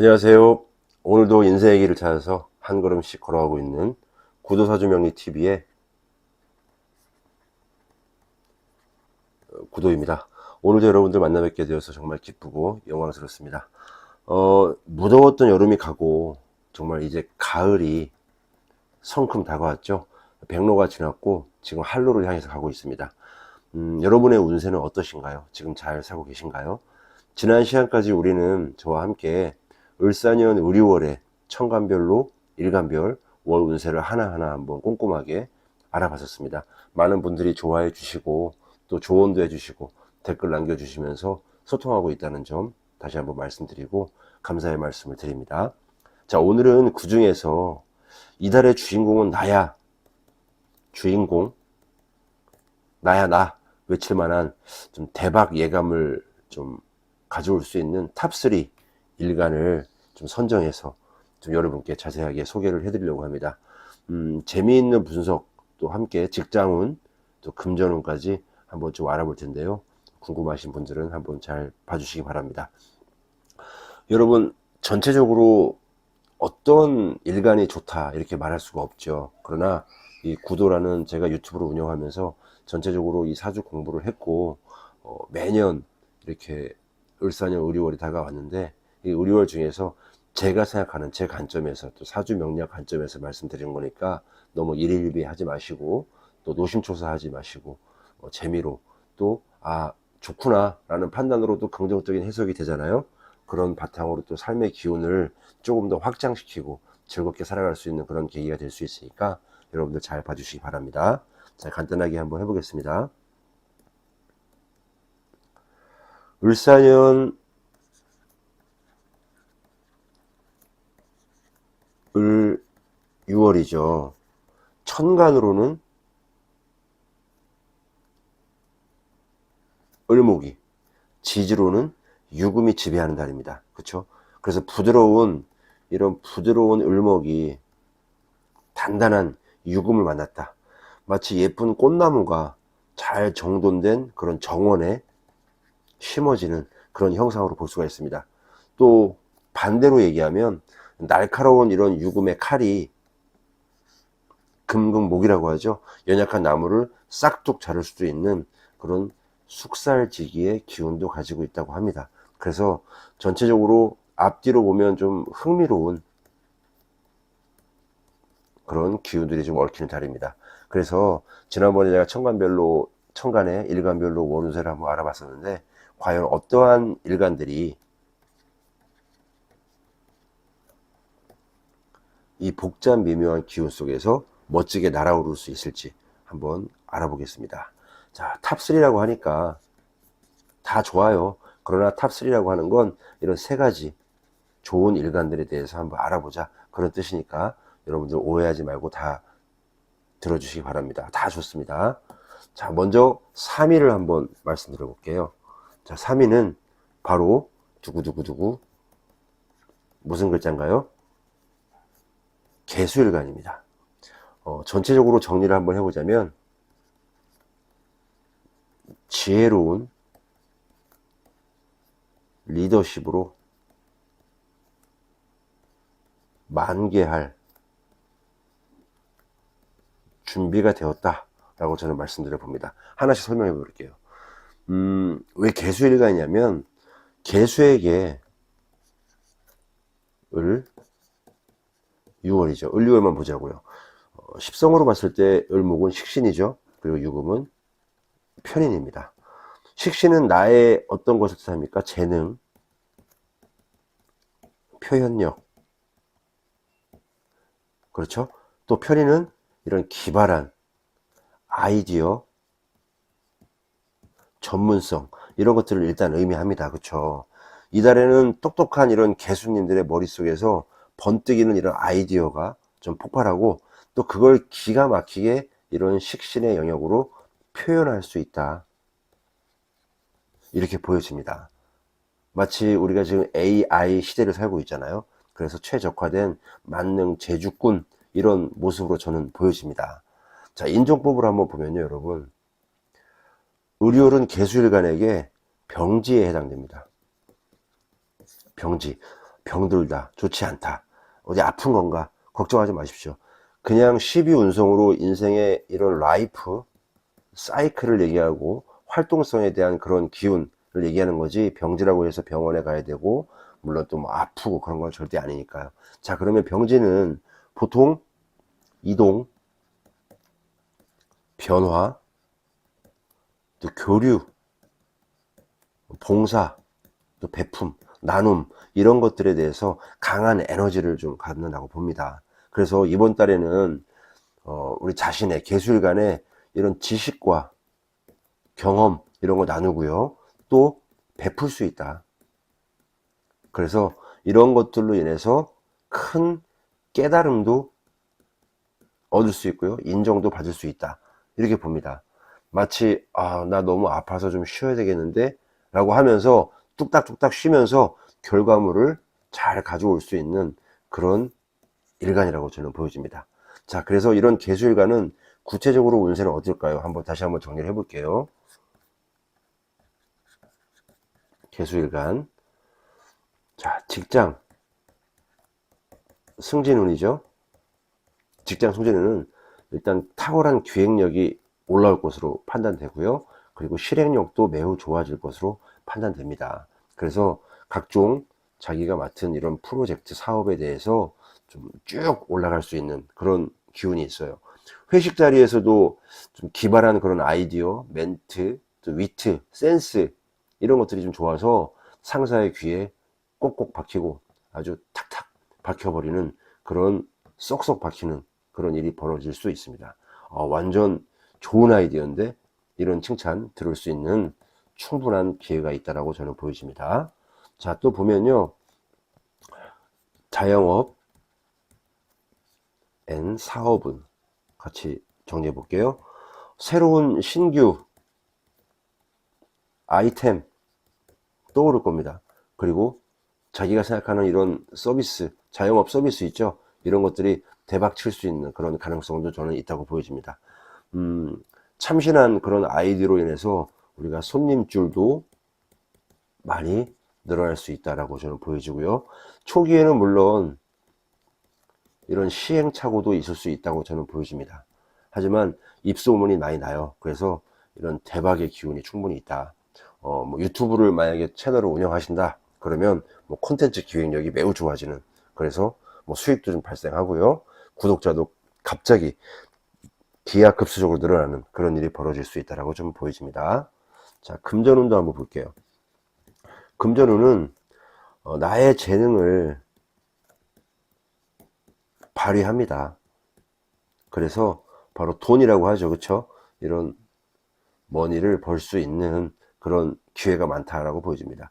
안녕하세요. 오늘도 인생의 길을 찾아서 한 걸음씩 걸어가고 있는 구도사주명리TV의 구도입니다. 오늘도 여러분들 만나 뵙게 되어서 정말 기쁘고 영광스럽습니다. 무더웠던 여름이 가고 정말 이제 가을이 성큼 다가왔죠. 백로가 지났고 지금 한로를 향해서 가고 있습니다. 여러분의 운세는 어떠신가요? 지금 잘 살고 계신가요? 지난 시간까지 우리는 저와 함께 을사년 을유월의 천간별로 일간별 월 운세를 하나하나 한번 꼼꼼하게 알아봤었습니다. 많은 분들이 좋아해 주시고 또 조언도 해 주시고 댓글 남겨주시면서 소통하고 있다는 점 다시 한번 말씀드리고 감사의 말씀을 드립니다. 자, 오늘은 그 중에서 이달의 주인공은 나야, 주인공 나야 나 외칠 만한 좀 대박 예감을 좀 가져올 수 있는 탑3 일간을 좀 선정해서 좀 여러분께 자세하게 소개를 해드리려고 합니다. 재미있는 분석도 함께 직장운 또 금전운까지 한번 좀 알아볼 텐데요. 궁금하신 분들은 한번 잘 봐주시기 바랍니다. 여러분, 전체적으로 어떤 일간이 좋다 이렇게 말할 수가 없죠. 그러나 이 구도라는 제가 유튜브를 운영하면서 전체적으로 이 사주 공부를 했고 매년 이렇게 을사년 을유월이 다가왔는데 이 을유월 중에서 제가 생각하는 제 관점에서 또 사주 명리학 관점에서 말씀드리는 거니까 너무 일일비 하지 마시고 또 노심초사하지 마시고 재미로 또 좋구나 라는 판단으로도 긍정적인 해석이 되잖아요. 그런 바탕으로 또 삶의 기운을 조금 더 확장시키고 즐겁게 살아갈 수 있는 그런 계기가 될 수 있으니까 여러분들 잘 봐주시기 바랍니다. 자, 간단하게 한번 해보겠습니다. 을사년 을 6월이죠. 천간으로는 을목이, 지지로는 유금이 지배하는 달입니다. 그렇죠? 그래서 이런 부드러운 을목이 단단한 유금을 만났다. 마치 예쁜 꽃나무가 잘 정돈된 그런 정원에 심어지는 그런 형상으로 볼 수가 있습니다. 또 반대로 얘기하면 날카로운 이런 유금의 칼이 금극목이라고 하죠. 연약한 나무를 싹둑 자를 수도 있는 그런 숙살지기의 기운도 가지고 있다고 합니다. 그래서 전체적으로 앞뒤로 보면 좀 흥미로운 그런 기운들이 좀 얽히는 달입니다. 그래서 지난번에 제가 천간의 일간별로 월운세를 한번 알아봤었는데 과연 어떠한 일간들이 이 복잡 미묘한 기운 속에서 멋지게 날아오를 수 있을지 한번 알아보겠습니다. 자, 탑3라고 하니까 다 좋아요. 그러나 탑3라고 하는 건 이런 세 가지 좋은 일간들에 대해서 한번 알아보자 그런 뜻이니까 여러분들 오해하지 말고 다 들어주시기 바랍니다. 다 좋습니다. 자, 먼저 3위를 한번 말씀드려 볼게요. 자, 3위는 바로 두구두구두구 무슨 글자인가요? 개수일간입니다. 전체적으로 정리를 한번 해보자면 지혜로운 리더십으로 만개할 준비가 되었다 라고 저는 말씀드려 봅니다. 하나씩 설명해 볼게요. 왜 개수일간이냐면 개수에게 을 6월이죠. 을 6월만 보자고요. 십성으로 봤을 때 을목은 식신이죠. 그리고 유금은 편인입니다. 식신은 나의 어떤 것을 뜻합니까? 재능, 표현력. 그렇죠? 또 편인은 이런 기발한 아이디어, 전문성 이런 것들을 일단 의미합니다. 그렇죠? 이달에는 똑똑한 이런 개수님들의 머릿속에서 번뜩이는 이런 아이디어가 좀 폭발하고 또 그걸 기가 막히게 이런 식신의 영역으로 표현할 수 있다. 이렇게 보여집니다. 마치 우리가 지금 AI 시대를 살고 있잖아요. 그래서 최적화된 만능 제주꾼 이런 모습으로 저는 보여집니다. 자, 인종법으로 한번 보면요, 여러분. 을유월은 개수일간에게 병지에 해당됩니다. 병지. 병들다, 좋지 않다, 어디 아픈 건가 걱정하지 마십시오. 그냥 12운성으로 인생의 이런 라이프 사이클을 얘기하고 활동성에 대한 그런 기운을 얘기하는 거지, 병지라고 해서 병원에 가야 되고 물론 또 뭐 아프고 그런 건 절대 아니니까요. 자, 그러면 병지는 보통 이동, 변화, 또 교류, 봉사, 또 베품, 나눔, 이런 것들에 대해서 강한 에너지를 좀 갖는다고 봅니다. 그래서 이번 달에는 우리 자신의 개수일간의 이런 지식과 경험 이런 거 나누고요, 또 베풀 수 있다. 그래서 이런 것들로 인해서 큰 깨달음도 얻을 수 있고요, 인정도 받을 수 있다, 이렇게 봅니다. 마치 나 너무 아파서 좀 쉬어야 되겠는데 라고 하면서 뚝딱뚝딱 쉬면서 결과물을 잘 가져올 수 있는 그런 일간이라고 저는 보여집니다. 자, 그래서 이런 개수일간은 구체적으로 운세는 어떨까요? 다시 한번 정리를 해볼게요. 개수일간, 자, 직장 승진운이죠. 직장 승진운은 일단 탁월한 기획력이 올라올 것으로 판단되고요, 그리고 실행력도 매우 좋아질 것으로 판단됩니다. 그래서 각종 자기가 맡은 이런 프로젝트 사업에 대해서 좀 쭉 올라갈 수 있는 그런 기운이 있어요. 회식 자리에서도 좀 기발한 그런 아이디어, 멘트, 또 위트, 센스, 이런 것들이 좀 좋아서 상사의 귀에 꼭꼭 박히고 아주 탁탁 박혀버리는, 그런 쏙쏙 박히는 그런 일이 벌어질 수 있습니다. 완전 좋은 아이디어인데 이런 칭찬 들을 수 있는 충분한 기회가 있다라고 저는 보여집니다. 자, 또 보면요, 자영업 앤 사업은 같이 정리해 볼게요. 새로운 신규 아이템 떠오를 겁니다. 그리고 자기가 생각하는 이런 서비스, 자영업 서비스 있죠, 이런 것들이 대박 칠 수 있는 그런 가능성도 저는 있다고 보여집니다. 참신한 그런 아이디어로 인해서 우리가 손님줄도 많이 늘어날 수 있다라고 저는 보여지고요. 초기에는 물론 이런 시행착오도 있을 수 있다고 저는 보여집니다. 하지만 입소문이 많이 나요. 그래서 이런 대박의 기운이 충분히 있다. 뭐 유튜브를 만약에 채널을 운영하신다 그러면 뭐 콘텐츠 기획력이 매우 좋아지는, 그래서 뭐 수익도 좀 발생하고요, 구독자도 갑자기 기하급수적으로 늘어나는 그런 일이 벌어질 수 있다라고 좀 보여집니다. 자, 금전운도 한번 볼게요. 금전운은 나의 재능을 발휘합니다. 그래서 바로 돈이라고 하죠, 그쵸? 이런 머니를 벌 수 있는 그런 기회가 많다라고 보여집니다.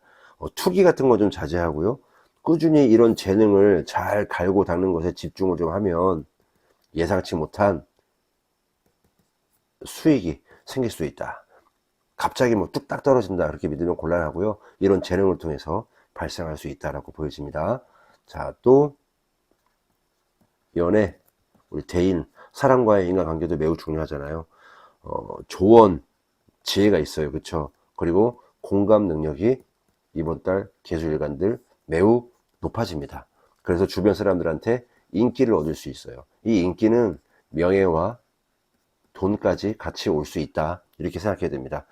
투기 같은 거 좀 자제하고요, 꾸준히 이런 재능을 잘 갈고 닦는 것에 집중을 좀 하면 예상치 못한 수익이 생길 수 있다. 갑자기 뭐 뚝딱 떨어진다 그렇게 믿으면 곤란하고요, 이런 재능을 통해서 발생할 수 있다라고 보여집니다. 자, 또 연애, 우리 대인, 사람과의 인간관계도 매우 중요하잖아요. 조언, 지혜가 있어요, 그쵸? 그리고 공감 능력이 이번 달 개수일간들 매우 높아집니다. 그래서 주변 사람들한테 인기를 얻을 수 있어요. 이 인기는 명예와 돈까지 같이 올 수 있다, 이렇게 생각해야 됩니다.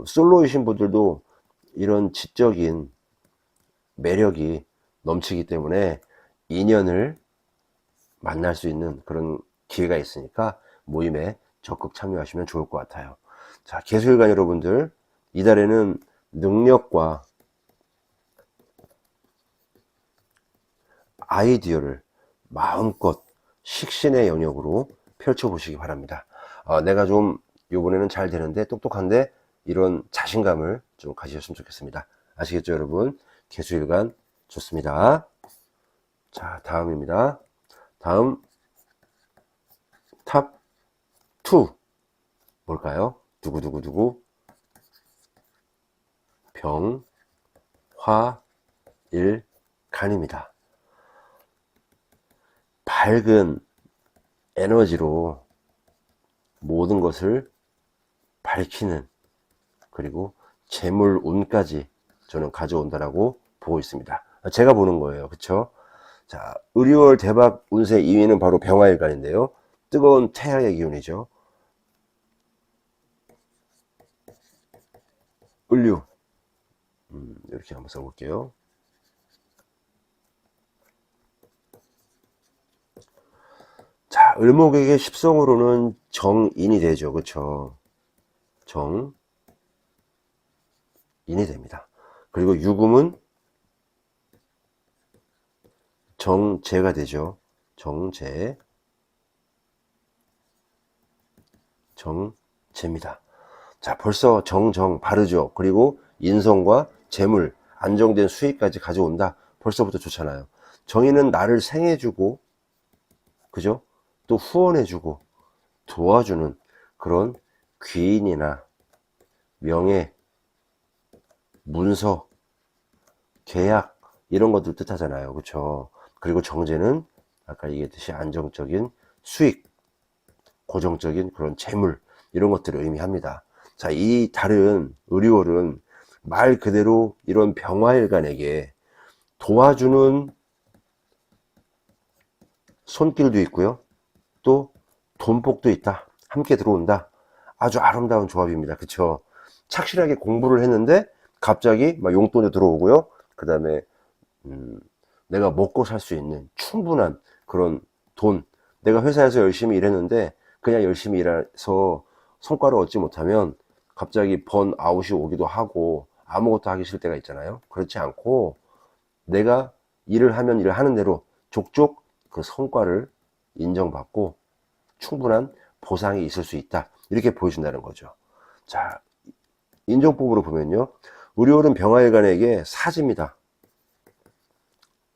솔로이신 분들도 이런 지적인 매력이 넘치기 때문에 인연을 만날 수 있는 그런 기회가 있으니까 모임에 적극 참여하시면 좋을 것 같아요. 자, 개수일간 여러분들, 이달에는 능력과 아이디어를 마음껏 식신의 영역으로 펼쳐보시기 바랍니다. 내가 좀 이번에는 잘 되는데, 똑똑한데, 이런 자신감을 좀 가지셨으면 좋겠습니다. 아시겠죠, 여러분? 개수일간 좋습니다. 자, 다음입니다. 다음 탑 2 뭘까요? 두구두구두구 병화일간입니다. 밝은 에너지로 모든 것을 밝히는, 그리고 재물 운까지 저는 가져온다라고 보고 있습니다. 제가 보는 거예요. 그쵸? 자, 을유월 대박 운세 2위는 바로 병화일간인데요. 뜨거운 태양의 기운이죠. 을류. 이렇게 한번 써볼게요. 자, 을목에게 십성으로는 정인이 되죠. 그쵸? 정인이 됩니다. 그리고 유금은 정제가 되죠. 정제입니다. 자, 벌써 정정 바르죠. 그리고 인성과 재물, 안정된 수익까지 가져온다. 벌써부터 좋잖아요. 정의는 나를 생해주고, 그죠? 또 후원해주고, 도와주는 그런 귀인이나 명예, 문서, 계약, 이런 것들 뜻하잖아요. 그쵸? 그리고 정제는 아까 얘기했듯이 안정적인 수익, 고정적인 그런 재물, 이런 것들을 의미합니다. 자, 이 달은, 을유월은 말 그대로 이런 병화일간에게 도와주는 손길도 있고요. 또 돈복도 있다. 함께 들어온다. 아주 아름다운 조합입니다. 그쵸? 착실하게 공부를 했는데 갑자기 막 용돈이 들어오고요. 그 다음에 내가 먹고 살 수 있는 충분한 그런 돈. 내가 회사에서 열심히 일했는데 그냥 열심히 일해서 성과를 얻지 못하면 갑자기 번아웃이 오기도 하고 아무것도 하기 싫을 때가 있잖아요. 그렇지 않고 내가 일을 하면 일을 하는 대로 족족 그 성과를 인정받고 충분한 보상이 있을 수 있다. 이렇게 보여준다는 거죠. 자, 인정법으로 보면요. 을유월은 병화일간에게 사지입니다.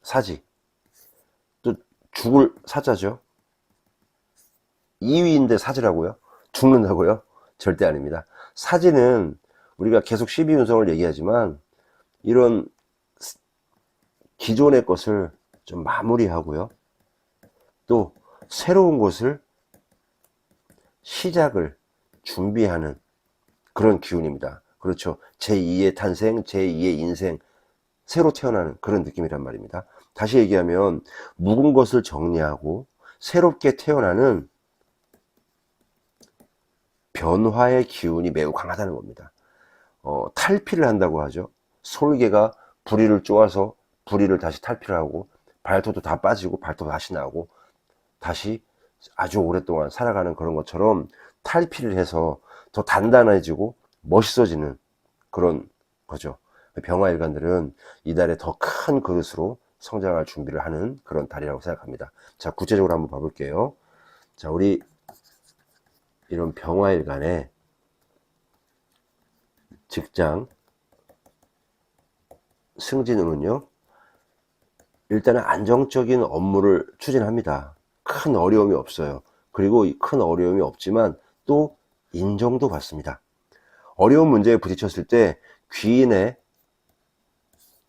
사지. 또 죽을 사자죠. 2위인데 사지라고요? 죽는다고요? 절대 아닙니다. 사지는 우리가 계속 12운성을 얘기하지만 이런 기존의 것을 좀 마무리하고요. 또 새로운 것을 시작을 준비하는 그런 기운입니다. 그렇죠. 제2의 탄생, 제2의 인생, 새로 태어나는 그런 느낌이란 말입니다. 다시 얘기하면 묵은 것을 정리하고 새롭게 태어나는 변화의 기운이 매우 강하다는 겁니다. 탈피를 한다고 하죠. 솔개가 부리를 쪼아서 부리를 다시 탈피를 하고 발톱도 다 빠지고 발톱 다시 나고 다시 아주 오랫동안 살아가는 그런 것처럼 탈피를 해서 더 단단해지고 멋있어지는 그런 거죠. 병화일간들은 이달에 더 큰 그릇으로 성장할 준비를 하는 그런 달이라고 생각합니다. 자, 구체적으로 한번 봐볼게요. 자, 우리 이런 병화일간의 직장 승진운은요, 일단은 안정적인 업무를 추진합니다. 큰 어려움이 없어요. 그리고 큰 어려움이 없지만 또 인정도 받습니다. 어려운 문제에 부딪혔을 때 귀인의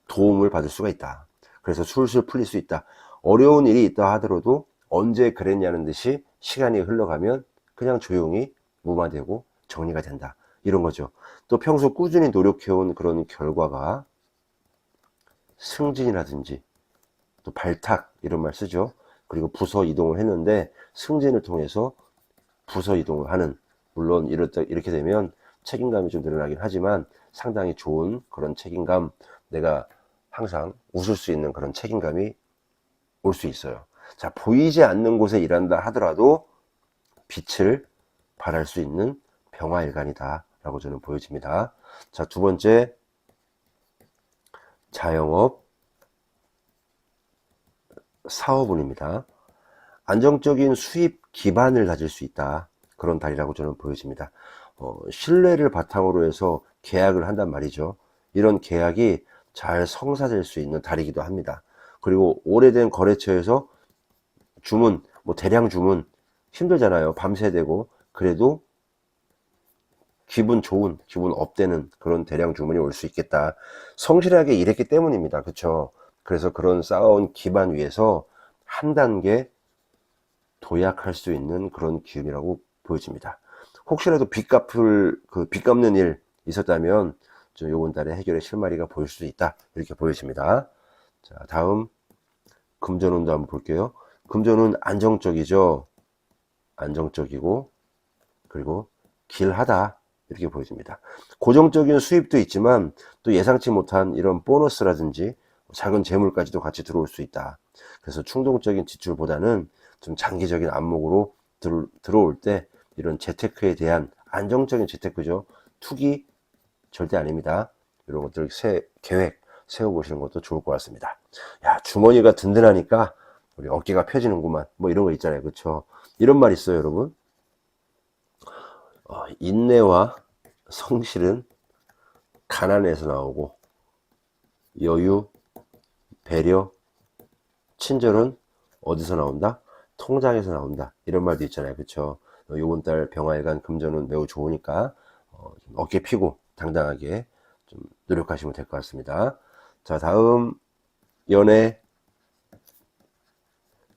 도움을 받을 수가 있다. 그래서 술술 풀릴 수 있다. 어려운 일이 있다 하더라도 언제 그랬냐는 듯이 시간이 흘러가면 그냥 조용히 무마되고 정리가 된다. 이런 거죠. 또 평소 꾸준히 노력해온 그런 결과가 승진이라든지 또 발탁 이런 말 쓰죠. 그리고 부서 이동을 했는데 승진을 통해서 부서 이동을 하는, 물론 이렇게 되면 책임감이 좀 늘어나긴 하지만 상당히 좋은 그런 책임감, 내가 항상 웃을 수 있는 그런 책임감이 올 수 있어요. 자, 보이지 않는 곳에 일한다 하더라도 빛을 발할 수 있는 병화일간이다 라고 저는 보여집니다. 자, 두 번째, 자영업 사업운입니다. 안정적인 수입 기반을 가질 수 있다. 그런 달이라고 저는 보여집니다. 신뢰를 바탕으로 해서 계약을 한단 말이죠. 이런 계약이 잘 성사될 수 있는 달이기도 합니다. 그리고 오래된 거래처에서 주문, 뭐 대량 주문 힘들잖아요. 밤새 되고. 그래도 기분 좋은, 기분 업되는 그런 대량 주문이 올 수 있겠다. 성실하게 일했기 때문입니다. 그쵸? 그래서 그런 쌓아온 기반 위에서 한 단계 도약할 수 있는 그런 기운이라고 보여집니다. 혹시라도 빚 갚는 일 있었다면 좀 요번 달에 해결의 실마리가 보일 수 있다. 이렇게 보여집니다. 자, 다음 금전운도 한번 볼게요. 금전운 안정적이죠. 안정적이고, 그리고 길하다, 이렇게 보여집니다. 고정적인 수입도 있지만 또 예상치 못한 이런 보너스라든지 작은 재물까지도 같이 들어올 수 있다. 그래서 충동적인 지출보다는 좀 장기적인 안목으로 들어올 때 이런 재테크에 대한 안정적인 재테크죠. 투기 절대 아닙니다. 이런 것들 계획 세워보시는 것도 좋을 것 같습니다. 야, 주머니가 든든하니까 우리 어깨가 펴지는구만, 뭐 이런 거 있잖아요. 그쵸? 이런 말 있어요, 여러분. 인내와 성실은 가난에서 나오고, 여유, 배려, 친절은 어디서 나온다? 통장에서 나온다. 이런 말도 있잖아요. 그쵸? 요번 달 병화일간 금전은 매우 좋으니까 좀 어깨 피고 당당하게 좀 노력하시면 될 것 같습니다. 자, 다음 연애,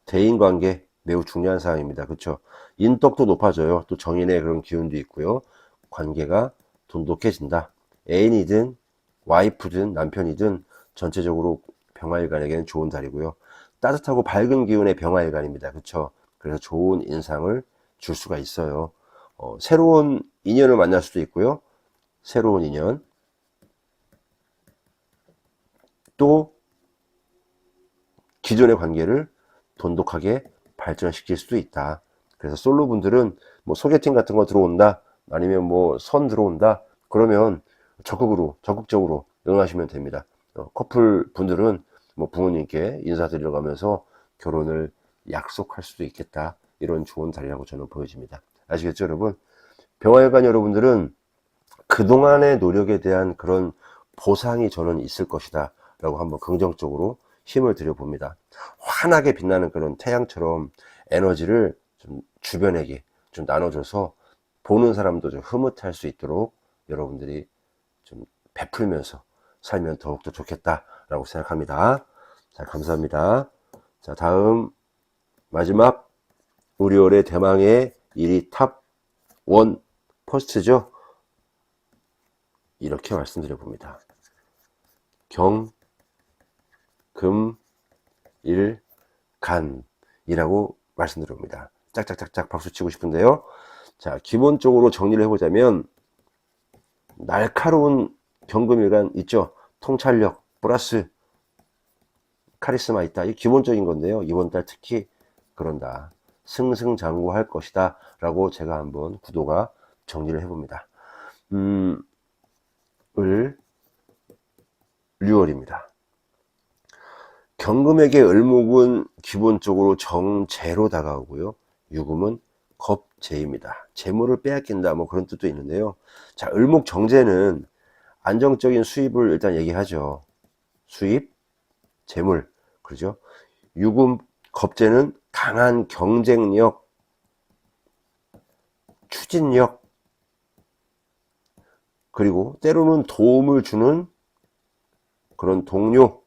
대인관계 매우 중요한 사항입니다. 그쵸? 인덕도 높아져요. 또 정인의 그런 기운도 있고요. 관계가 돈독해진다. 애인이든 와이프든 남편이든 전체적으로 병화일간에게는 좋은 달이고요. 따뜻하고 밝은 기운의 병화일간입니다. 그쵸? 그래서 좋은 인상을 줄 수가 있어요. 새로운 인연을 만날 수도 있고요. 새로운 인연, 또 기존의 관계를 돈독하게 발전시킬 수도 있다. 그래서 솔로 분들은 뭐 소개팅 같은 거 들어온다, 아니면 뭐 선 들어온다, 그러면 적극적으로 응하시면 됩니다. 커플 분들은 뭐 부모님께 인사드리러 가면서 결혼을 약속할 수도 있겠다. 이런 좋은 달이라고 저는 보여집니다. 아시겠죠, 여러분? 병화일간 여러분들은 그동안의 노력에 대한 그런 보상이 저는 있을 것이다 라고 한번 긍정적으로 힘을 들여봅니다. 환하게 빛나는 그런 태양처럼 에너지를 좀 주변에게 좀 나눠줘서 보는 사람도 좀 흐뭇할 수 있도록 여러분들이 좀 베풀면서 살면 더욱더 좋겠다라고 생각합니다. 자, 감사합니다. 자, 다음 마지막 우리 올해 대망의 1위 탑 1 퍼스트죠. 이렇게 말씀드려 봅니다. 경, 금, 일, 간이라고 말씀드려 봅니다. 짝짝짝짝 박수 치고 싶은데요. 자, 기본적으로 정리를 해보자면 날카로운 경금일간 있죠. 통찰력 플러스 카리스마 있다. 이 기본적인 건데요. 이번 달 특히 그런다. 승승장구할 것이다 라고 제가 한번 구도가 정리를 해봅니다. 을 6월입니다. 경금에게 을목은 기본적으로 정제로 다가오고요. 유금은 겁제입니다. 재물을 빼앗긴다, 뭐 그런 뜻도 있는데요. 자, 을목 정제는 안정적인 수입을 일단 얘기하죠. 수입, 재물, 그러죠. 유금, 겁제는 강한 경쟁력, 추진력, 그리고 때로는 도움을 주는 그런 동료,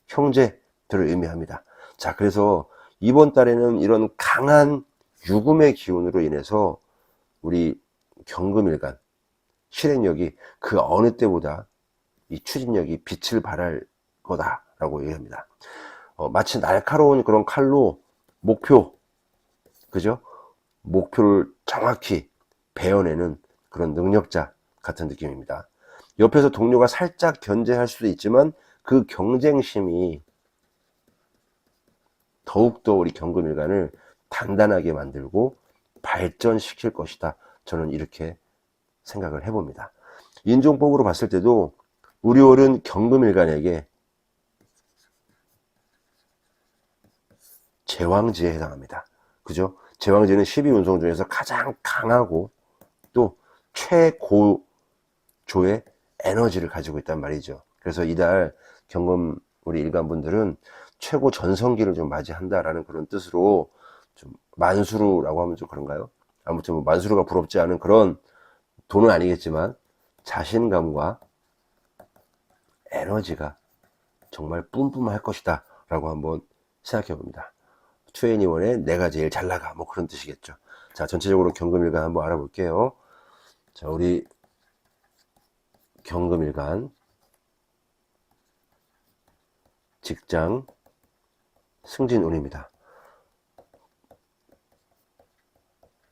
형제들을 의미합니다. 자, 그래서 이번 달에는 이런 강한 유금의 기운으로 인해서 우리 경금일간 실행력이 그 어느 때보다 이 추진력이 빛을 발할 거다라고 얘기합니다. 마치 날카로운 그런 칼로 목표, 그죠? 목표를 정확히 베어내는 그런 능력자 같은 느낌입니다. 옆에서 동료가 살짝 견제할 수도 있지만 그 경쟁심이 더욱더 우리 경금일간을 단단하게 만들고 발전시킬 것이다. 저는 이렇게 생각을 해봅니다. 인종법으로 봤을 때도 우리 월은 경금일간에게 제왕지에 해당합니다. 그죠? 제왕지는 12운송 중에서 가장 강하고 또 최고조의 에너지를 가지고 있단 말이죠. 그래서 이달 경금 우리 일간분들은 최고 전성기를 좀 맞이한다라는 그런 뜻으로 좀 만수르라고 하면 좀 그런가요? 아무튼 뭐 만수르가 부럽지 않은 그런 돈은 아니겠지만 자신감과 에너지가 정말 뿜뿜할 것이다 라고 한번 생각해 봅니다. 2NE1의 내가 제일 잘 나가, 뭐 그런 뜻이겠죠. 자, 전체적으로 경금일간 한번 알아볼게요. 자, 우리 경금일간 직장, 승진운입니다.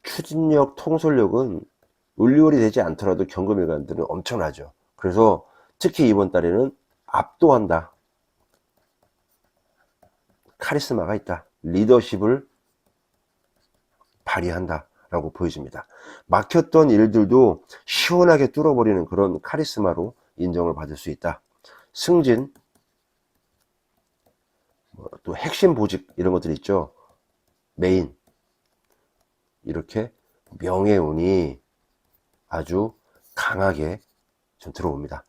추진력, 통솔력은 을류월이 되지 않더라도 경금일간들은 엄청나죠. 그래서 특히 이번 달에는 압도한다, 카리스마가 있다, 리더십을 발휘한다 라고 보여집니다. 막혔던 일들도 시원하게 뚫어버리는 그런 카리스마로 인정을 받을 수 있다. 승진, 또 핵심 보직 이런 것들 있죠. 메인, 이렇게 명예운이 아주 강하게 좀 들어옵니다.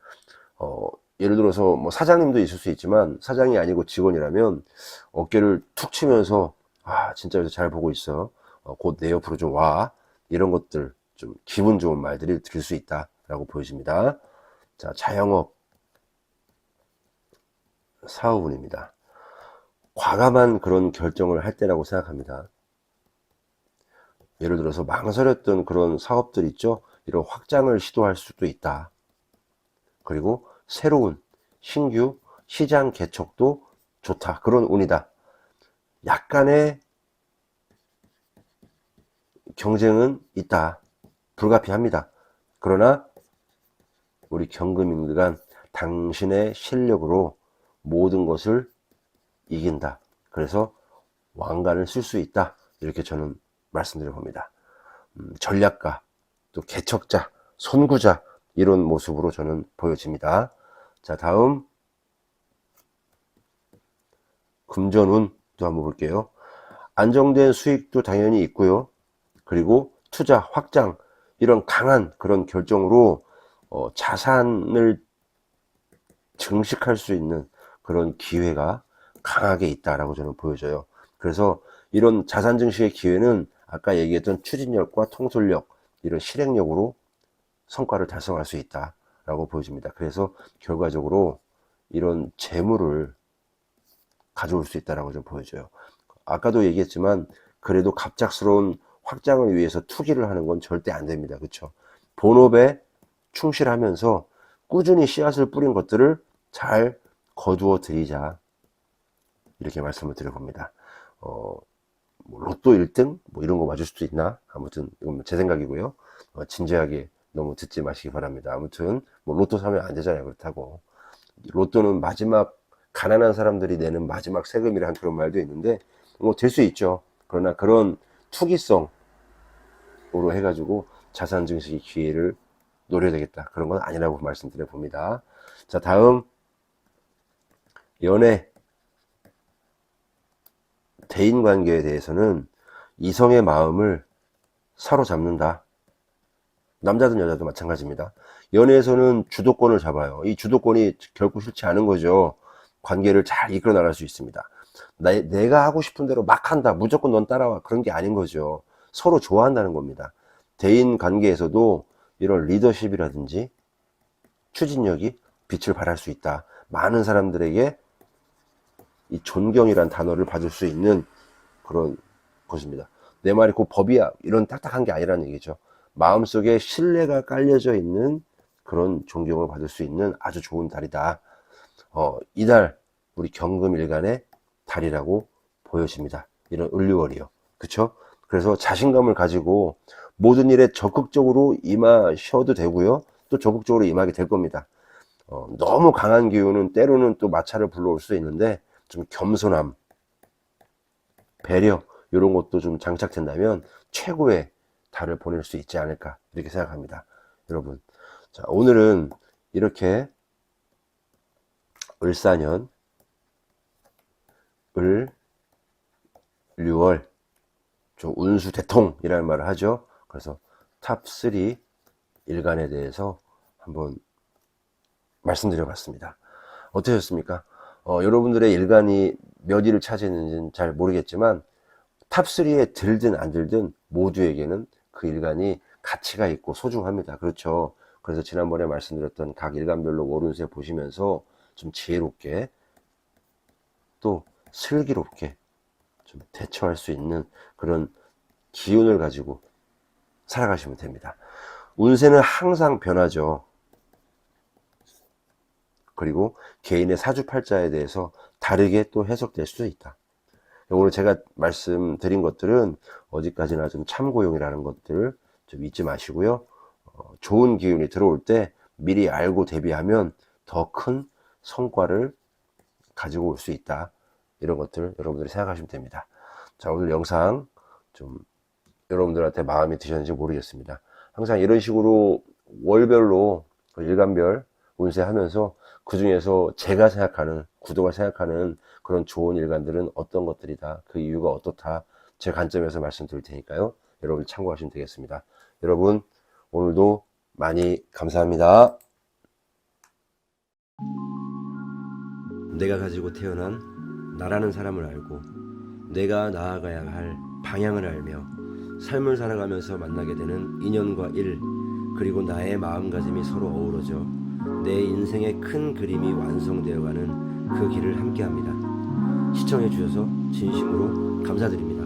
예를 들어서 뭐 사장님도 있을 수 있지만 사장이 아니고 직원이라면 어깨를 툭 치면서 아 진짜 여기서 잘 보고 있어, 곧 내 옆으로 좀 와, 이런 것들 좀 기분 좋은 말들이 들을 수 있다 라고 보여집니다. 자, 자영업, 사업운입니다. 과감한 그런 결정을 할 때라고 생각합니다. 예를 들어서 망설였던 그런 사업들 있죠. 이런 확장을 시도할 수도 있다. 그리고 새로운 신규 시장 개척도 좋다, 그런 운이다. 약간의 경쟁은 있다, 불가피합니다. 그러나 우리 경금인간 당신의 실력으로 모든 것을 이긴다. 그래서 왕관을 쓸 수 있다, 이렇게 저는 말씀드려 봅니다. 전략가, 또 개척자, 선구자, 이런 모습으로 저는 보여집니다. 자, 다음 금전운도 한번 볼게요. 안정된 수익도 당연히 있고요. 그리고 투자, 확장, 이런 강한 그런 결정으로 자산을 증식할 수 있는 그런 기회가 강하게 있다라고 저는 보여져요. 그래서 이런 자산 증식의 기회는 아까 얘기했던 추진력과 통솔력, 이런 실행력으로 성과를 달성할 수 있다라고 보여집니다. 그래서 결과적으로 이런 재물을 가져올 수 있다라고 좀 보여져요. 아까도 얘기했지만 그래도 갑작스러운 확장을 위해서 투기를 하는 건 절대 안 됩니다. 그렇죠? 본업에 충실하면서 꾸준히 씨앗을 뿌린 것들을 잘 거두어 드리자, 이렇게 말씀을 드려봅니다. 뭐 로또 1등 뭐 이런 거 맞을 수도 있나? 아무튼 이건 제 생각이고요. 진지하게 너무 듣지 마시기 바랍니다. 아무튼 뭐 로또 사면 안 되잖아요. 그렇다고 로또는 마지막, 가난한 사람들이 내는 마지막 세금이라는 그런 말도 있는데 뭐 될 수 있죠. 그러나 그런 투기성으로 해가지고 자산 증식의 기회를 노려야 되겠다, 그런 건 아니라고 말씀드려 봅니다. 자, 다음 연애, 대인관계에 대해서는 이성의 마음을 사로잡는다. 남자든 여자도 마찬가지입니다. 연애에서는 주도권을 잡아요. 이 주도권이 결코 싫지 않은 거죠. 관계를 잘 이끌어 나갈 수 있습니다. 내가 하고 싶은 대로 막 한다, 무조건 넌 따라와, 그런 게 아닌 거죠. 서로 좋아한다는 겁니다. 대인 관계에서도 이런 리더십이라든지 추진력이 빛을 발할 수 있다. 많은 사람들에게 이 존경이란 단어를 받을 수 있는 그런 것입니다. 내 말이 곧 법이야, 이런 딱딱한 게 아니라는 얘기죠. 마음속에 신뢰가 깔려져 있는 그런 존경을 받을 수 있는 아주 좋은 달이다. 이달 우리 경금일간의 달이라고 보여집니다. 이런 을류월이요. 그쵸? 그래서 자신감을 가지고 모든 일에 적극적으로 임하셔도 되고요. 또 적극적으로 임하게 될 겁니다. 너무 강한 기운은 때로는 또 마찰을 불러올 수 있는데 좀 겸손함, 배려, 이런 것도 좀 장착된다면 최고의 달을 보낼 수 있지 않을까, 이렇게 생각합니다. 여러분, 자, 오늘은 이렇게 을사년, 을류월, 좀 운수 대통이라는 말을 하죠. 그래서 탑3 일간에 대해서 한번 말씀드려 봤습니다. 어떠셨습니까? 여러분들의 일간이 몇 위를 차지했는지는 잘 모르겠지만 탑3에 들든 안 들든 모두에게는 그 일간이 가치가 있고 소중합니다. 그렇죠? 그래서 지난번에 말씀드렸던 각 일간별로 월운세 보시면서 좀 지혜롭게 또 슬기롭게 좀 대처할 수 있는 그런 기운을 가지고 살아가시면 됩니다. 운세는 항상 변하죠. 그리고 개인의 사주팔자에 대해서 다르게 또 해석될 수도 있다. 오늘 제가 말씀드린 것들은 어디까지나 좀 참고용이라는 것들 좀 잊지 마시고요. 좋은 기운이 들어올 때 미리 알고 대비하면 더 큰 성과를 가지고 올 수 있다. 이런 것들 여러분들이 생각하시면 됩니다. 자, 오늘 영상 좀 여러분들한테 마음에 드셨는지 모르겠습니다. 항상 이런 식으로 월별로 일간별 운세 하면서 그 중에서 제가 생각하는, 구도가 생각하는 그런 좋은 일간들은 어떤 것들이다, 그 이유가 어떻다, 제 관점에서 말씀드릴 테니까요. 여러분 참고하시면 되겠습니다. 여러분 오늘도 많이 감사합니다. 내가 가지고 태어난 나라는 사람을 알고 내가 나아가야 할 방향을 알며 삶을 살아가면서 만나게 되는 인연과 일, 그리고 나의 마음가짐이 서로 어우러져 내 인생의 큰 그림이 완성되어가는 그 길을 함께합니다. 시청해 주셔서 진심으로 감사드립니다.